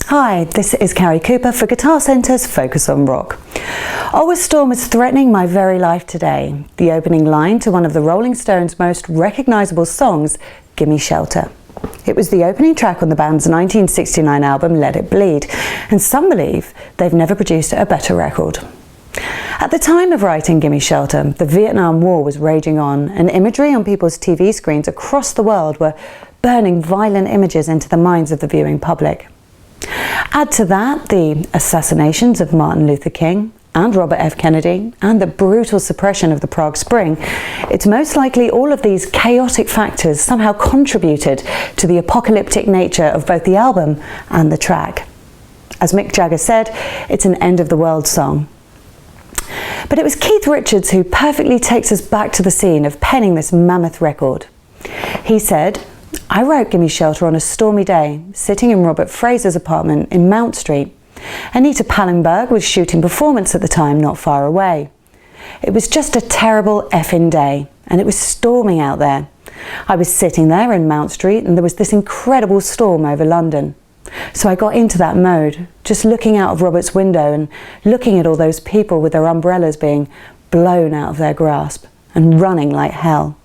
Hi, this is Carrie Cooper for Guitar Centre's Focus on Rock. Oh, a storm is threatening my very life today. The opening line to one of the Rolling Stones' most recognisable songs, Gimme Shelter. It was the opening track on the band's 1969 album Let It Bleed, and some believe they've never produced a better record. At the time of writing Gimme Shelter, the Vietnam War was raging on, and imagery on people's TV screens across the world were burning violent images into the minds of the viewing public. Add to that the assassinations of Martin Luther King and Robert F. Kennedy and the brutal suppression of the Prague Spring, it's most likely all of these chaotic factors somehow contributed to the apocalyptic nature of both the album and the track. As Mick Jagger said, it's an end-of-the-world song. But it was Keith Richards who perfectly takes us back to the scene of penning this mammoth record. He said, "I wrote Gimme Shelter on a stormy day, sitting in Robert Fraser's apartment in Mount Street. Anita Pallenberg was shooting Performance at the time, not far away. It was just a terrible effing day, and it was storming out there. I was sitting there in Mount Street, and there was this incredible storm over London. So I got into that mode, just looking out of Robert's window and looking at all those people with their umbrellas being blown out of their grasp and running like hell.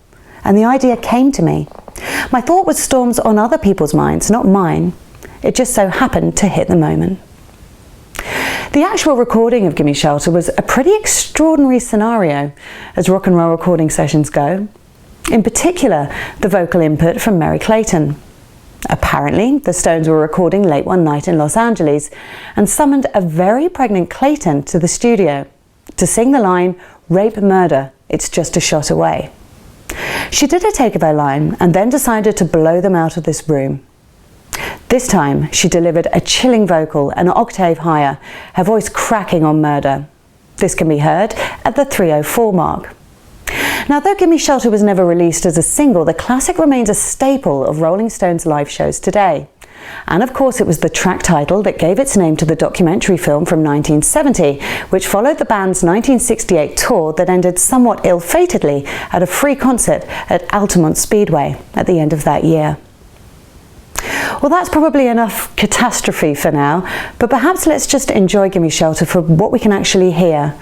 And the idea came to me. My thought was storms on other people's minds, not mine. It just so happened to hit the moment." The actual recording of Gimme Shelter was a pretty extraordinary scenario as rock and roll recording sessions go. In particular, the vocal input from Merry Clayton. Apparently, the Stones were recording late one night in Los Angeles and summoned a very pregnant Clayton to the studio to sing the line, "Rape Murder, it's just a shot away." She did a take of her line and then decided to blow them out of this room. This time, she delivered a chilling vocal an octave higher, her voice cracking on Murder. This can be heard at the 3:04 mark. Now, though Gimme Shelter was never released as a single, the classic remains a staple of Rolling Stones live shows today. And of course, it was the track title that gave its name to the documentary film from 1970, which followed the band's 1968 tour that ended somewhat ill-fatedly at a free concert at Altamont Speedway at the end of that year. Well, that's probably enough catastrophe for now, but perhaps let's just enjoy Gimme Shelter for what we can actually hear.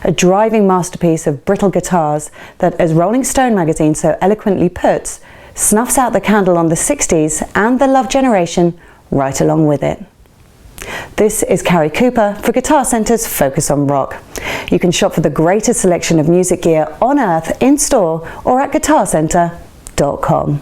A driving masterpiece of brittle guitars that, as Rolling Stone magazine so eloquently puts, snuffs out the candle on the 60s and the love generation right along with it. This is Carrie Cooper for Guitar Centre's Focus on Rock. You can shop for the greatest selection of music gear on earth in store or at guitarcentre.com.